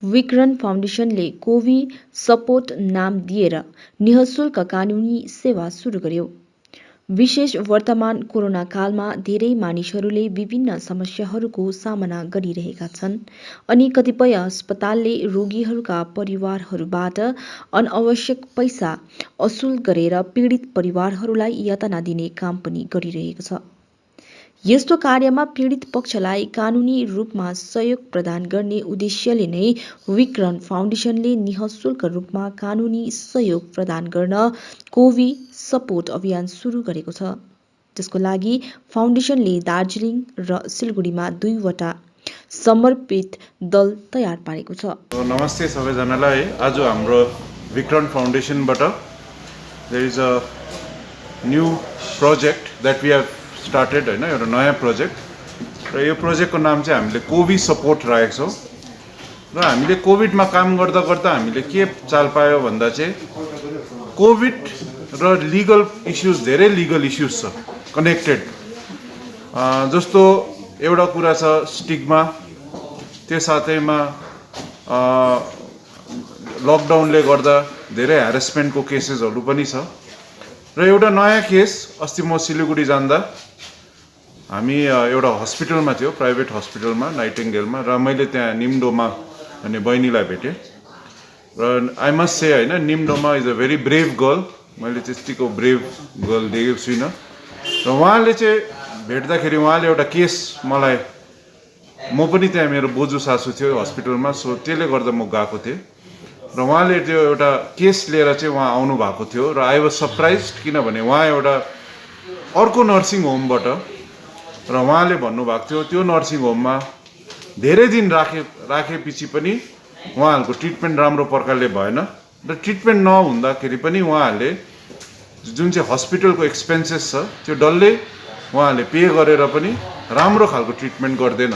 विक्रन फाउन्डेसनले कोवी support नाम दिएर निःशुल्क कानुनी सेवा सुरु गर्यो। विशेष वर्तमान कोरोना कालमा धेरै मानिसहरूले विभिन्न समस्याहरूको सामना गरिरहेका छन् अनि कतिपय अस्पतालले रोगीहरूका परिवारहरूबाट अनावश्यक पैसा असुल गरेर पीडित परिवारहरूलाई यातना दिने काम पनि गरिरहेको छ। यस्तो कार्यमा पीडित पक्षलाई कानुनी रूपमा सहयोग प्रदान गर्ने उद्देश्यले नै विक्रन फाउन्डेसनले निःशुल्क रूपमा कानुनी सहयोग प्रदान गर्न कोवी सपोर्ट अभियान सुरु गरेको छ। त्यसको लागि फाउन्डेसनले दार्जिलिङ र सिलगढीमा 2 वटा समर्पित दल तयार पारेको छ। नमस्ते सबैजनालाई। आज हाम्रो विक्रन फाउन्डेसनबाट there is a new project that we have started हैन, एउटा नयाँ प्रोजेक्ट र यो प्रोजेक्टको नाम चाहिँ हामीले कोवी सपोर्ट राखेको छौँ। र हामीले कोभिडमा काम गर्दा गर्दा हामीले के चाल पायो भन्दा चाहिँ कोभिड र लिगल इश्यूज, धेरै लिगल इश्यूज छ कनेक्टेड। जस्तो एउटा कुरा छ स्टिग्मा, त्यो साथैमा लकडाउनले गर्दा धेरै ह्यारेसमेन्टको केसेसहरू पनि छ। र एउटा नयाँ केस, अस्ति म सिलगढी जाँदा हामी एउटा हस्पिटलमा थियो, प्राइभेट हस्पिटलमा नाइटिङ्गेलमा, र मैले त्यहाँ निम्डोमा भन्ने बहिनीलाई भेटेँ। र आई मस्ट से होइन, Nimdoma is a very brave girl. मैले त्यतिको ब्रेभ गर्ल देखेको छुइनँ। र उहाँले चाहिँ भेट्दाखेरि उहाँले एउटा केस मलाई, म पनि त्यहाँ मेरो बोजू सासू थियो हस्पिटलमा, सो त्यसले गर्दा म गएको थिएँ। र उहाँले त्यो एउटा केस लिएर चाहिँ उहाँ आउनु भएको थियो र आई वाज सरप्राइज्ड, किनभने उहाँ एउटा अर्को नर्सिङ होमबाट, र उहाँले भन्नुभएको थियो त्यो नर्सिङ होममा धेरै दिन राखेपछि पनि उहाँहरूको ट्रिटमेन्ट राम्रो प्रकारले भएन। र ट्रिटमेन्ट नहुँदाखेरि पनि उहाँहरूले जुन चाहिँ हस्पिटलको एक्सपेन्सेस छ त्यो डल्लै उहाँहरूले पे गरेर पनि राम्रो खालको ट्रिटमेन्ट गर्दैन।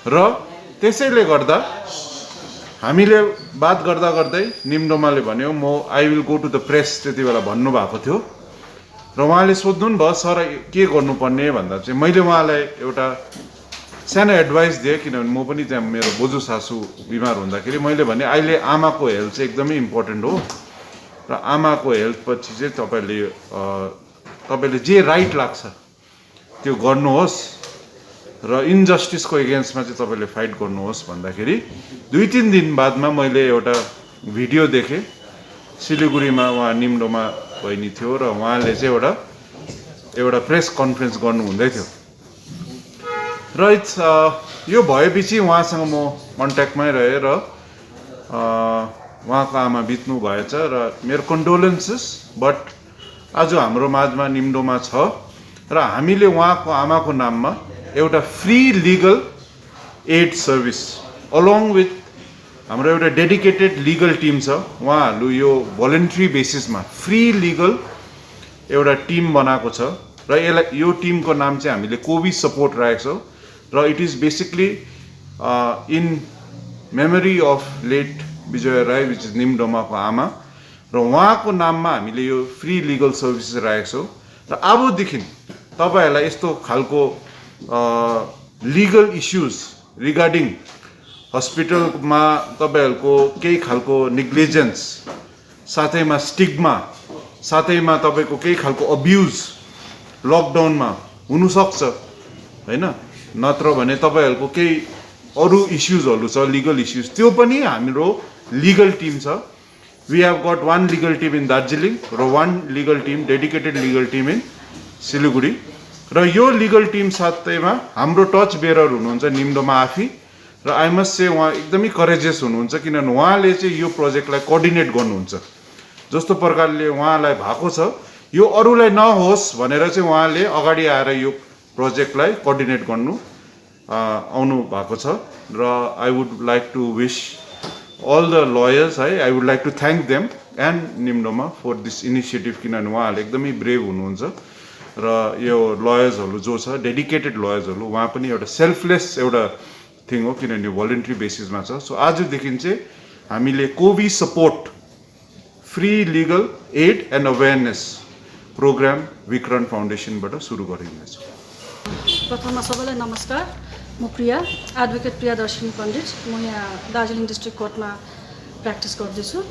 र त्यसैले गर्दा हामीले बात गर्दा गर्दै निम्डोमाले भन्यो I will go to the press, त्यति बेला भन्नुभएको थियो। र उहाँले सोध्नु भयो सर के गर्नुपर्ने भन्दा चाहिँ मैले उहाँलाई एउटा सानो एडभाइस दिएँ, किनभने म पनि त्यहाँ मेरो बोजू सासू बिमार हुँदाखेरि मैले भने अहिले आमाको हेल्थ चाहिँ एकदमै इम्पोर्टेन्ट हो, र आमाको हेल्थ पछि चाहिँ तपाईँले जे राइट लाग्छ त्यो गर्नुहोस्, र इन्जस्टिसको एगेन्स्टमा चाहिँ तपाईँले फाइट गर्नुहोस् भन्दाखेरि 2-3 दिन बादमा मैले एउटा भिडियो देखेँ। सिलगढीमा उहाँ निम्डोमा बहिनी थियो र उहाँले चाहिँ एउटा प्रेस कन्फरेन्स गर्नु हुँदै थियो। र यो भएपछि उहाँसँग म कन्ट्याक्टमै रहेँ र उहाँको आमा बित्नु भएछ र मेरो कन्डोलेन्सेस। बट आज हाम्रो माझमा निम्डोमा छ र हामीले उहाँको आमाको नाममा एउटा free legal add service along with हाम्रो एउटा डेडिकेटेड लिगल टिम छ। उहाँहरू यो भोलिन्ट्री बेसिसमा फ्री लिगल एउटा टिम बनाएको छ र यो टिमको नाम चाहिँ हामीले कोवी सपोर्ट राखेको छौँ। र it is basically in memory of late Vijay Rai, which is निम्डोमाको आमा, र उहाँको नाममा हामीले यो फ्री लिगल सर्भिसेस राखेको छौँ। र अबदेखि तपाईँहरूलाई यस्तो खालको लिगल इस्युज रिगार्डिङ हस्पिटलमा तपाईँहरूको केही खालको नेग्लिजेन्स, साथैमा स्टिग्मा, साथैमा तपाईँको केही खालको अब्युज लकडाउनमा हुनसक्छ होइन, नत्र भने तपाईँहरूको केही अरू इस्युजहरू छ लिगल इस्युज, त्यो पनि हाम्रो लिगल टिम छ। We have got 1 legal team in Darjeeling र 1 legal team, dedicated legal team in Siliguri. र यो लिगल टिम साथैमा हाम्रो टच बेरर हुनुहुन्छ निम्डोमा आफी, र आई मस्ट से उहाँ एकदमै करेजियस हुनुहुन्छ, किनभने उहाँले चाहिँ यो प्रोजेक्टलाई कोअर्डिनेट गर्नुहुन्छ। जस्तो प्रकारले उहाँलाई भएको छ यो अरूलाई नहोस् भनेर चाहिँ उहाँले अगाडि आएर यो प्रोजेक्टलाई कोअर्डिनेट गर्नु आउनु भएको छ। र I would like to wish all the lawyers, है, I would like to thank them and Nimdoma for this initiative, किनभने उहाँहरूले एकदमै ब्रेभ हुनुहुन्छ। र यो लयर्सहरू जो छ, डेडिकेटेड लयर्सहरू, उहाँ पनि एउटा सेल्फलेस एउटा थिङ हो, किनभने यो भोलिन्ट्री बेसिसमा छ। सो आजदेखि चाहिँ हामीले कोवी support free legal aid and awareness programme Vikran फाउन्डेसनबाट सुरु गरिँदैछौँ। प्रथममा सबैलाई नमस्कार। म प्रिया एडभोकेट प्रिया दर्शनी पण्डित म यहाँ दार्जिलिङ डिस्ट्रिक्ट कोर्टमा प्र्याक्टिस गर्दैछु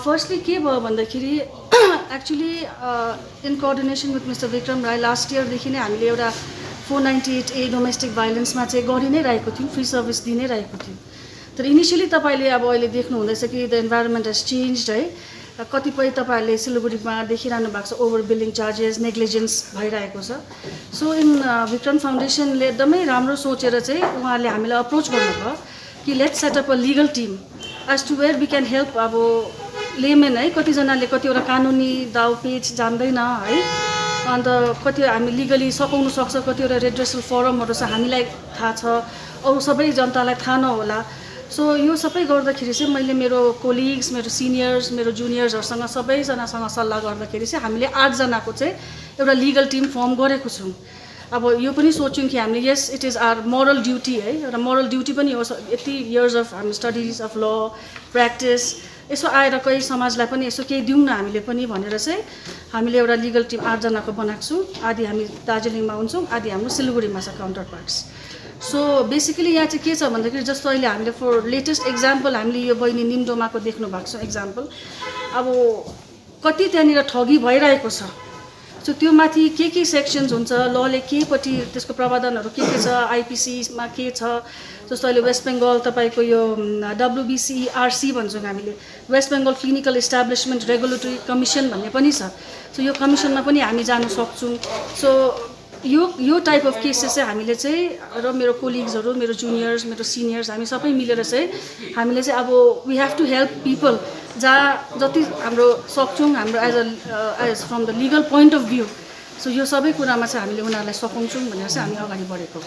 फर्स्टली के भयो भन्दाखेरि actually in coordination with mister Vikram Rai last इयरदेखि नै हामीले एउटा 498A डोमेस्टिक भाइलेन्समा चाहिँ गरि नै रहेको थियौँ फ्री सर्भिस दिइ नै रहेको थियौँ तर इनिसियली तपाईँले अब अहिले देख्नु हुँदैछ कि द इन्भाइरोमेन्ट हेज चेन्ज है कतिपय तपाईँहरूले सिलगढीमा देखिरहनु भएको छ ओभर बिलिङ चार्जेस नेग्लिजेन्स भइरहेको छ सो इन विक्रम फाउन्डेसनले एकदमै राम्रो सोचेर चाहिँ उहाँहरूले हामीलाई अप्रोच गर्नुभयो कि let's set up a legal team as to where we can help अब लेमेन है कतिजनाले कतिवटा कानुनी दाउ पेच जान्दैन है अन्त कति हामी लिगली सघाउनु सक्छ कतिवटा रेड्रेसल फोरमहरू छ हामीलाई थाहा छ अरू सबै जनतालाई थाहा नहोला सो यो सबै गर्दाखेरि चाहिँ मैले मेरो कोलिग्स मेरो सिनियर्स मेरो जुनियर्सहरूसँग सबैजनासँग सल्लाह गर्दाखेरि चाहिँ हामीले 8 जनाको चाहिँ एउटा लिगल टिम फर्म गरेको छौँ अब यो पनि सोच्यौँ कि हामीले यस it is our moral duty है एउटा मोरल ड्युटी पनि हो यति इयर्स अफ हामी स्टडिज अफ ल प्र्याक्टिस यसो आएर कोही समाजलाई पनि यसो केही दिउँ न हामीले पनि भनेर चाहिँ हामीले एउटा लिगल टिम 8 जनाको बनाएको छौँ आदि हामी दार्जिलिङमा हुन्छौँ आदि हाम्रो सिलगढीमा छ काउन्टर पार्ट्स सो बेसिकली यहाँ चाहिँ के छ भन्दाखेरि जस्तो अहिले हामीले फर लेटेस्ट एक्जाम्पल हामीले यो बहिनी निम्डोमाको देख्नु भएको छ एक्जाम्पल अब कति त्यहाँनिर ठगी भइरहेको छ सो त्यो माथि के सेक्सन्स हुन्छ लले केपट्टि त्यसको प्रावधानहरू के छ आइपिसीमा के छ जस्तो अहिले वेस्ट बेङ्गल तपाईँको यो WBCRC भन्छौँ हामीले west Bengal clinical establishment regulatory commission भन्ने पनि छ सो यो कमिसनमा पनि हामी जानु सक्छौँ सो यो टाइप अफ केसेस चाहिँ हामीले चाहिँ र मेरो कोलिग्सहरू मेरो जुनियर्स मेरो सिनियर्स हामी सबै मिलेर चाहिँ हामीले चाहिँ अब we have to help people जहाँ जति हाम्रो सक्छौँ हाम्रो as from the legal point of view so यो सबै कुरामा चाहिँ हामीले उनीहरूलाई सघाउँछौँ भनेर चाहिँ हामी अगाडि बढेको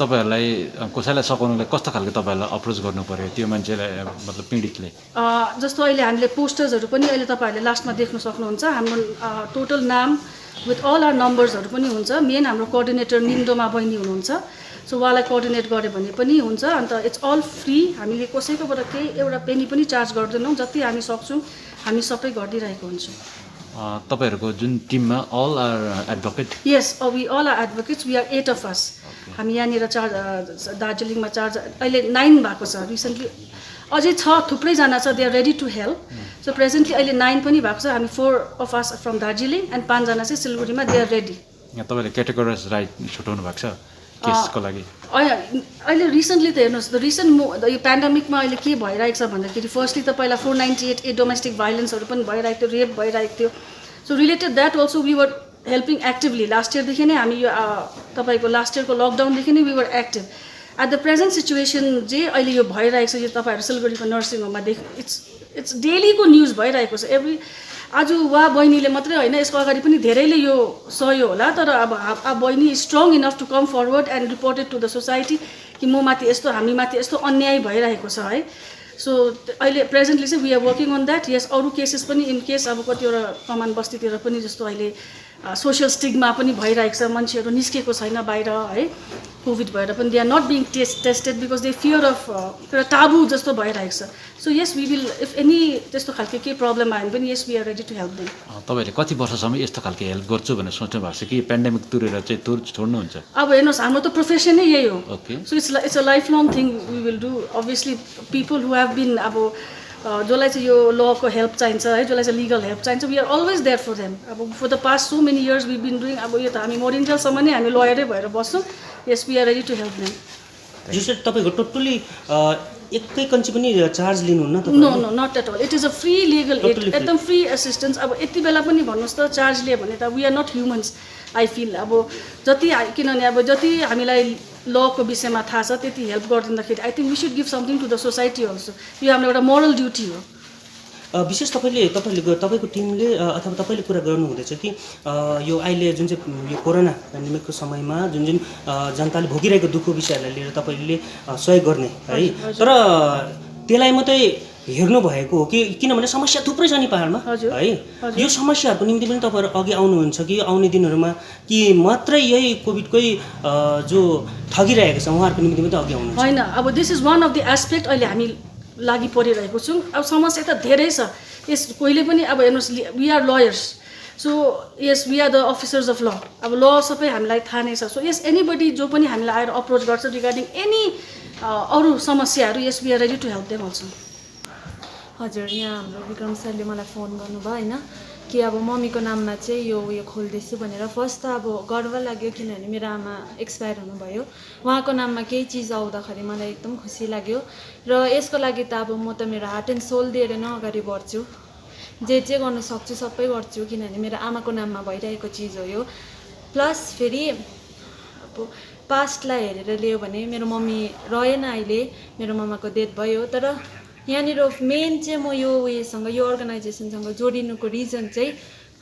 तपाईँहरूलाई कसैलाई सघाउनुलाई कस्तो खालको तपाईँहरूलाई अप्रोच गर्नु पर्यो त्यो मान्छेलाई मतलब पीडितले जस्तो अहिले हामीले पोस्टर्सहरू पनि अहिले तपाईँहरूले लास्टमा देख्न सक्नुहुन्छ हाम्रो टोटल नाम विथ अल आर नम्बर्सहरू पनि हुन्छ मेन हाम्रो कोअर्डिनेटर निम्डोमा बहिनी हुनुहुन्छ सो उहाँलाई कोअर्डिनेट गऱ्यो भने पनि हुन्छ अन्त इट्स अल फ्री हामीले कसैकोबाट केही एउटा पेनी पनि चार्ज गर्दैनौँ जति हामी सक्छौँ हामी सबै गरिदिइरहेको हुन्छौँ तपाईँहरूको जुन टिममा all are advocate yes we all are advocates we are 8 of us हामी यहाँनिर दार्जिलिङमा चार्ज अहिले 9 भएको छ रिसेन्टली अझै छ थुप्रैजना छ they are ready to help so presently अहिले 9 पनि भएको छ हामी 4 of us from Darjeeling and 5 जना चाहिँ सिलगढीमा दे आर रेडी यहाँ तपाईँले क्याटेगोराइज राइट छुटाउनु भएको छ केसको लागि अहिले रिसेन्टली त हेर्नुहोस् द रिसेन्ट यो पेन्डेमिकमा अहिले के भइरहेको छ भन्दाखेरि फर्स्टली त पहिला 498A डोमेस्टिक भाइलेन्सहरू पनि भइरहेको थियो रेप भइरहेको थियो so related that also we were helping actively last इयरदेखि नै हामी यो तपाईँको लास्ट इयरको लकडाउनदेखि नै we were active at the present situation जे अहिले यो भइरहेको छ यो तपाईँहरू सिलगढीको नर्सिङ होममा इट्स डेलीको न्युज भइरहेको छ एभ्री आज उहाँ बहिनीले मात्रै होइन यसको अगाडि पनि धेरैले यो सहयो होला तर अब बहिनी strong enough to come forward and reported to the society कि म माथि यस्तो हामी माथि यस्तो अन्याय भइरहेको छ है सो अहिले प्रेजेन्टली चाहिँ we are working on that yes अरू केसेस पनि इन केस अब कतिवटा कमान बस्तीतिर पनि जस्तो अहिले सोसियल स्टिग्मा पनि भइरहेको छ मान्छेहरू निस्केको छैन बाहिर है कोभिड भएर पनि they are not being tested because they fear of एउटा टाबु जस्तो भइरहेको छ so yes we will if any त्यस्तो खालको केही प्रब्लम आयो भने पनि yes we are ready to help them तपाईँहरूले कति वर्षसम्म यस्तो खालको हेल्प गर्छु भनेर सोच्नु भएको छ कि पेन्डेमिक तुरेर चाहिँ छोड्नुहुन्छ अब हेर्नुहोस् हाम्रो त प्रोफेसन नै यही हो okay so it's a lifelong thing we will do obviously people who have been अब जसलाई चाहिँ यो लको हेल्प चाहिन्छ है जसलाई चाहिँ लिगल हेल्प चाहिन्छ we are always there for them अब for the past so many years we been doing अब यो त हामी मरिन्जेलसम्म नै हामी लयरै भएर बस्छौँ yes we are ready to help them जस्तो तपाईँको टोटल्ली एकै कन्ची पनि चार्ज लिनुहुन्न no no not at all it is a free legal aid एकदम फ्री एसिस्टेन्स अब यति बेला पनि भन्नुहोस् त चार्ज लियो भने त we are not humans I feel अब जति किनभने अब जति हामीलाई लको विषयमा थाहा छ त्यति हेल्प गरिदिँदाखेरि I think we should give something to the society also यो हाम्रो एउटा मोरल ड्युटी हो विशेष तपाईँको टिमले अथवा तपाईँले कुरा गर्नुहुँदैछ कि यो अहिले जुन चाहिँ यो कोरोना पेन्डेमिकको समयमा जुन जुन जनताले भोगिरहेको दुःखको विषयहरूलाई लिएर तपाईँले सहयोग गर्ने है तर त्यसलाई मात्रै हेर्नु भएको हो कि किनभने समस्या थुप्रै छ नेपालमा है यो समस्याहरूको निम्ति पनि तपाईँहरू अघि आउनुहुन्छ कि आउने दिनहरूमा कि मात्रै यही कोभिडकै जो ठगिरहेको छ उहाँहरूको निम्ति मात्रै अघि आउनुहुन्छ होइन अब this is one of the aspect अहिले हामी लागि परिरहेको छौँ अब समस्या त धेरै छ यस कोहीले पनि अब हेर्नुहोस् we are lawyers so yes we are the officers of law अब ल सबै हामीलाई थाहा नै छ सो यस एनीबडी जो पनि हामीलाई आएर अप्रोच गर्छ रिगार्डिङ एनी अरू समस्याहरू yes we are ready to help them also हजुर यहाँ हाम्रो विक्रम सरले मलाई फोन गर्नुभयो होइन कि अब मम्मीको नाममा चाहिँ यो उयो खोल्दैछु भनेर फर्स्ट त अब गर्व लाग्यो किनभने मेरो आमा एक्सपायर हुनुभयो उहाँको नाममा केही चिज आउँदाखेरि मलाई एकदम खुसी लाग्यो र यसको लागि त अब म त मेरो हार्ट एन्ड सोल दिएर नै अगाडि बढ्छु जे गर्न सक्छु सबै गर्छु किनभने मेरो आमाको नाममा भइरहेको चिज हो यो प्लस फेरि अब पास्टलाई हेरेर लियो भने मेरो मम्मी रहेन अहिले मेरो मामाको डेथ भयो तर यहाँनिर मेन चाहिँ म यो उयोसँग यो अर्गनाइजेसनसँग जोडिनुको रिजन चाहिँ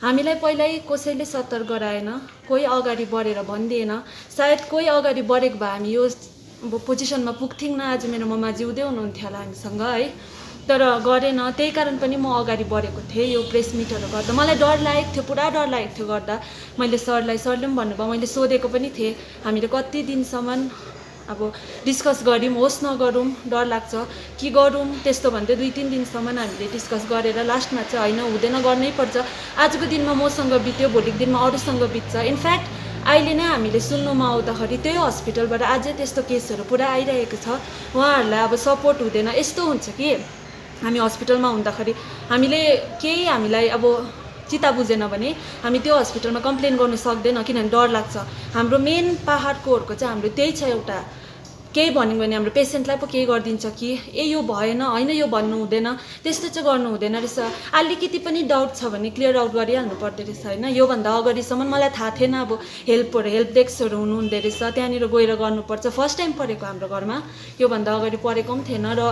हामीलाई पहिल्यै कसैले सतर्क गराएन कोही अगाडि बढेर भनिदिएन सायद कोही अगाडि बढेको भए हामी यो अब पोजिसनमा पुग्थ्यौँ न आज मेरो मम्मा जिउँदै हुनुहुन्थ्यो होला हामीसँग है तर गरेन त्यही कारण पनि म अगाडि बढेको थिएँ यो प्रेस मिटहरू गर्दा मलाई डर लागेको थियो पुरा डर लागेको थियो गर्दा मैले सरले पनि भन्नुभयो मैले सोधेको पनि थिएँ हामीले कति दिनसम्म अब डिस्कस गऱ्यौँ होस् नगरौँ डर लाग्छ कि गरौँ त्यस्तो भन्दै 2-3 दिनसम्म हामीले डिस्कस गरेर लास्टमा चाहिँ होइन हुँदैन गर्नै पर्छ आजको दिनमा मसँग बित्यो भोलिको दिनमा अरूसँग बित्छ इनफ्याक्ट अहिले नै हामीले सुन्नुमा आउँदाखेरि त्यही हस्पिटलबाट अझै त्यस्तो केसहरू पुरा आइरहेको छ उहाँहरूलाई अब सपोर्ट हुँदैन यस्तो हुन्छ कि हामी हस्पिटलमा हुँदाखेरि हामीले केही हामीलाई अब चिता बुझेन भने हामी त्यो हस्पिटलमा कम्प्लेन गर्नु सक्दैन किनभने डर लाग्छ हाम्रो मेन पहाडकोहरूको चाहिँ हाम्रो त्यही छ एउटा केही भन्यो भने हाम्रो पेसेन्टलाई पो केही गरिदिन्छ कि यो भएन होइन यो भन्नु हुँदैन त्यस्तो चाहिँ गर्नु हुँदैन रहेछ अलिकति पनि डाउट छ भने क्लियर आउट गरिहाल्नु पर्दो रहेछ होइन योभन्दा अगाडिसम्म मलाई थाहा थिएन अब हेल्प डेस्कहरू हुनुहुँदो रहेछ त्यहाँनिर गएर गर्नुपर्छ फर्स्ट टाइम परेको हाम्रो घरमा योभन्दा अगाडि परेको पनि थिएन र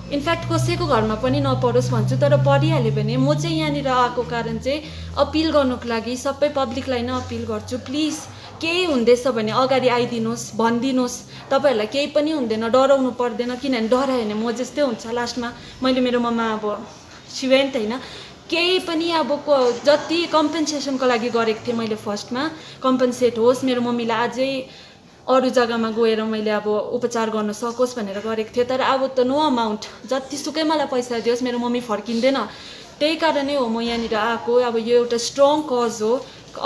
इनफ्याक्ट कसैको घरमा पनि नपरोस् भन्छु तर परिहाल्यो भने म चाहिँ यहाँनिर आएको कारण चाहिँ अपिल गर्नुको लागि सबै पब्लिकलाई नै अपिल गर्छु प्लिज केही हुँदैछ भने अगाडि आइदिनुहोस् भनिदिनुहोस् तपाईँहरूलाई केही पनि हुँदैन डराउनु पर्दैन किनभने डरायो भने म जस्तै हुन्छ लास्टमा मैले मेरो मम्मा अब शिवेन्त होइन केही पनि अब जति कम्पेन्सेसनको लागि गरेको थिएँ मैले फर्स्टमा कम्पेन्सेट होस् मेरो मम्मीलाई अझै अरू जग्गामा गएर मैले अब उपचार गर्न सकोस् भनेर गरेको थिएँ तर अब त नो अमाउन्ट जतिसुकै मलाई पैसा दियोस् मेरो मम्मी फर्किँदैन त्यही कारणै हो म यहाँनिर आएको अब यो एउटा स्ट्रङ कज हो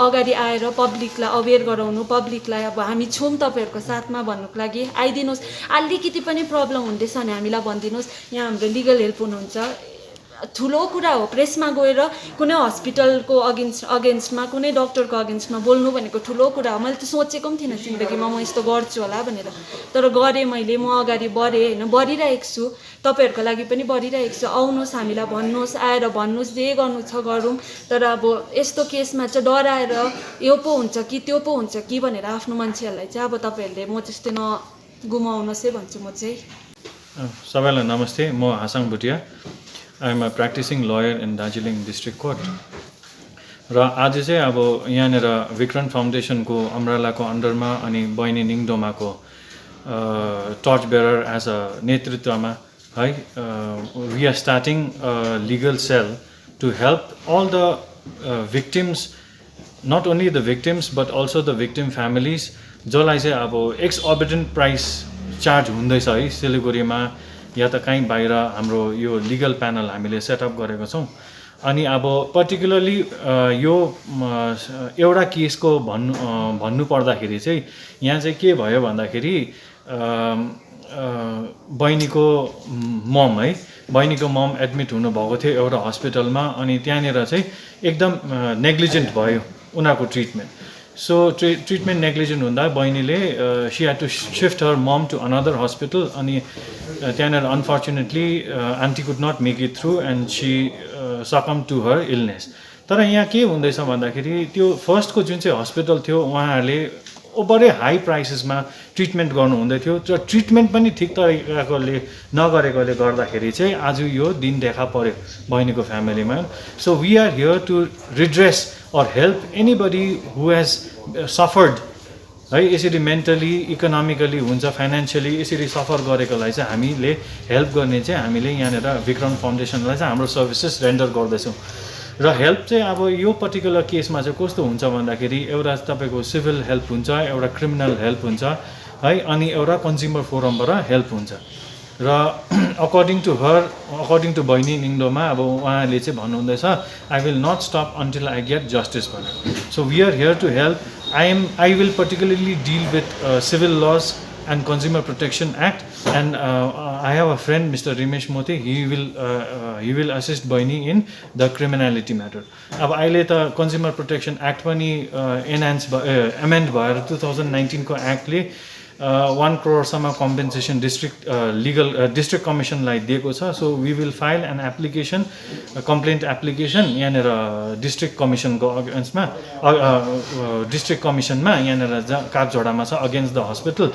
अगाडि आएर पब्लिकलाई अवेर गराउनु पब्लिकलाई अब हामी छौँ तपाईँहरूको साथमा भन्नुको लागि आइदिनुहोस् अलिकति पनि प्रब्लम हुँदैछ भने हामीलाई भनिदिनुहोस् यहाँ हाम्रो लिगल हेल्प हुनुहुन्छ ठुलो कुरा हो प्रेसमा गएर कुनै हस्पिटलको अगेन्स्टमा कुनै डक्टरको अगेन्स्टमा बोल्नु भनेको ठुलो कुरा हो मैले त सोचेको पनि थिइनँ जिन्दगीमा म यस्तो गर्छु होला भनेर तर गरेँ मैले म अगाडि बढेँ होइन बढिरहेको छु तपाईँहरूको लागि पनि बढिरहेको छु आउनुहोस् हामीलाई भन्नुहोस् आएर भन्नुहोस् जे गर्नु छ गरौँ तर अब यस्तो केसमा चाहिँ डराएर यो पो हुन्छ कि त्यो पो हुन्छ कि भनेर आफ्नो मान्छेहरूलाई चाहिँ अब तपाईँहरूले म जस्तै नगुमाउनुहोस् है भन्छु म चाहिँ सबैलाई नमस्ते म Hasang Bhutia I am a practising lawyer in Darjeeling district court र आज चाहिँ अब यहाँनिर विक्रम फाउन्डेसनको अम्ब्रेलाको अन्डरमा अनि बहिनी निङडोमाको टर्च बेरर एज अ नेतृत्वमा है we are starting legal cell to help all the victims, not only the victims but also the victim families जसलाई चाहिँ अब एक्सअर्बिटेन्ट प्राइस चार्ज हुँदैछ है सिलिगुडीमा या त कहीँ बाहिर हाम्रो यो लिगल प्यानल हामीले सेटअप गरेको छौँ अनि अब पर्टिकुलरली यो एउटा केसको भन्नु पर्दाखेरि चाहिँ यहाँ चाहिँ के भयो भन्दाखेरि बहिनीको मम है बहिनीको मम एडमिट हुनुभएको थियो एउटा हस्पिटलमा अनि त्यहाँनिर चाहिँ एकदम नेग्लिजेन्ट भयो उनीहरूको ट्रिटमेन्ट सो ट्रिटमेन्ट नेग्लिजेन्ट हुँदा बहिनीले she had to shift her mom to another hospital अनि त्यहाँनिर unfortunately aunty could not make it through and she succumb to her illness तर यहाँ के हुँदैछ भन्दाखेरि त्यो फर्स्टको जुन चाहिँ हस्पिटल थियो उहाँहरूले ओभरै हाई प्राइसेसमा ट्रिटमेन्ट गर्नु हुँदै थियो र ट्रिटमेन्ट पनि ठिक तरिकाले नगरेकोले गर्दाखेरि चाहिँ आज यो दिन देखा पर्यो बहिनीको फ्यामिलीमा so we are here to redress or help anybody who has suffered है यसरी मेन्टली इकोनोमिकली हुन्छ फाइनेन्शियली यसरी सफर गरेकोलाई चाहिँ हामीले हेल्प गर्ने चाहिँ हामीले यहाँनिर विक्रम फाउन्डेसनलाई चाहिँ हाम्रो सर्भिसेस रेन्डर गर्दैछौँ र हेल्प चाहिँ अब यो पर्टिकुलर केसमा चाहिँ कस्तो हुन्छ भन्दाखेरि एउटा तपाईँको सिभिल हेल्प हुन्छ एउटा क्रिमिनल हेल्प हुन्छ है अनि एउटा कन्ज्युमर फोरमबाट हेल्प हुन्छ र अकर्डिङ टु बहिनी निङडोमा अब उहाँले चाहिँ भन्नुहुँदैछ I will not stop until I get justice भनेर. So we are here to help. I will particularly deal with civil laws and Consumer Protection Act, and I have a friend, Mr. Rimesh Mote. He will assist Baini in the criminality matter. अब अहिले त Consumer Protection Act पनि amend भएर 2019 को एक्टले 1 करोडसम्म compensation district कमिसनलाई दिएको छ. So we will file an application, complaint application यहाँनिर डिस्ट्रिक्ट कमिसनको अगेन्स्टमा, डिस्ट्रिक्ट कमिसनमा यहाँनिर काठझोडामा छ against the hospital.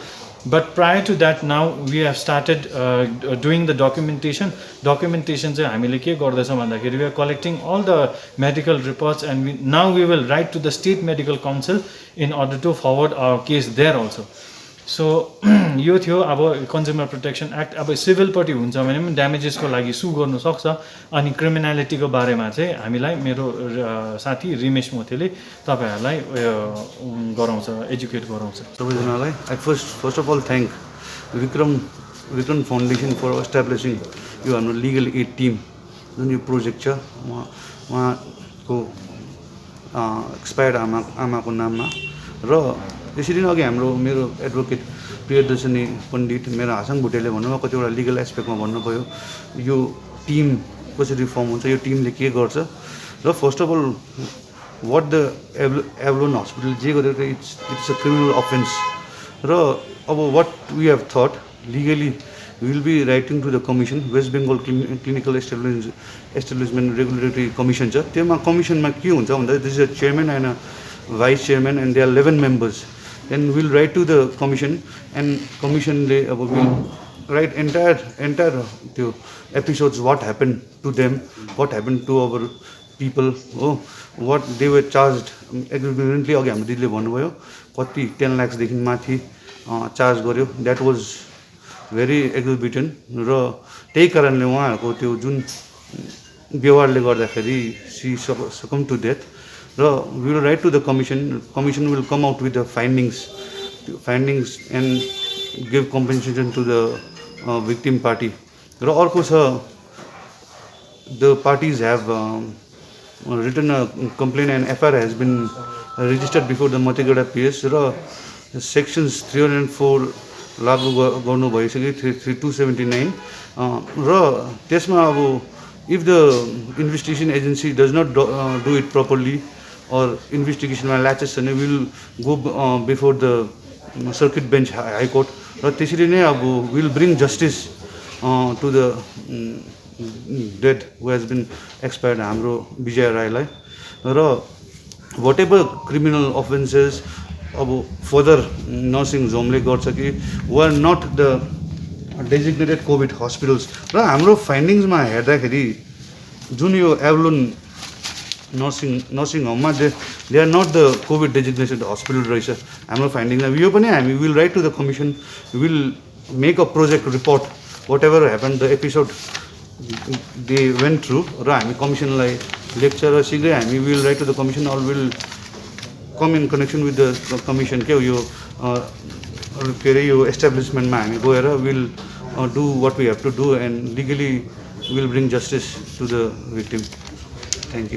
But prior to that now we have started doing the documentation चाहिँ हामीले के गर्दैछौँ भन्दाखेरि we are collecting all the medical reports and now we will write to the state medical council in order to forward our case there also. So यो थियो अब consumer protection act. अब सिभिलपट्टि हुन्छ भने पनि ड्यामेजेसको लागि सु गर्नु सक्छ. अनि क्रिमिनालिटीको बारेमा चाहिँ हामीलाई मेरो साथी रिमेश मोथेले तपाईँहरूलाई गराउँछ, एजुकेट गराउँछ. सबैजनालाई I first of all thank Vikram foundation for establishing यो हाम्रो लिगल एड टिम जुन यो प्रोजेक्ट छ उहाँको एक्सपायर्ड आमाको नाममा. र त्यसरी नै अघि मेरो एडभोकेट प्रियदर्शनी पण्डित, मेरो हासाङ भुटेले भन्नुभयो, कतिवटा लिगल एस्पेक्टमा भन्नुभयो यो टिम कसरी फर्म हुन्छ, यो टिमले के गर्छ. र first of all what the Avalon hospital जे गरेको इट्स अ क्रिमिनल अफेन्स. र अब what we have thought legally will be writing to the commission. West Bengal clinical establishment regulatory commission छ. त्योमा कमिसनमा के हुन्छ भन्दा this is a chairman and a vice chairman and they are 11 members. Then we'll write to the commission, and commission will write entire episodes, what happened to them, what happened to our people, what they were charged exorbitantly. अघि हाम्रो दिदीले भन्नुभयो कति 10 lakhsदेखि माथि charge गर्यो. That was very exorbitant. र त्यही कारणले उहाँहरूको त्यो जुन व्यवहारले गर्दाखेरि सी सकम टु डेथ. र we will write to the commission will come out with the findings and give compensation to the victim party. र अर्को छ the parties have written a complaint and FIR has been registered before the Matigada PS. र sections 304 लागू गर्नु भइसक्यो, 279. र त्यसमा अब if the investigation agency does not do it properly or investigation ma latches chha will go before the circuit bench high court. र त्यसरी नै अब will bring justice to the dead who has been expired हाम्रो विजय राईलाई. र whatever criminal offenses अब further nursing homeले गर्छ कि were not the designated COVID hospitals. र हाम्रो फाइन्डिङ्समा हेर्दाखेरि जुन यो एभलोन नर्सिङ होममा they are not the covid designated hospital रहेछ हाम्रो फाइन्डिङमा. यो पनि हामी will write to the commission, will make a project report whatever happen the episode they went through. र हामी कमिसनलाई लेख्छ र शीघ्रै हामी will write to the commission or will come in connection with the commission. के यो के अरे यो एस्टाब्लिसमेन्टमा हामी गएर will do what we have to do and legally will bring justice to the victim. Thank you.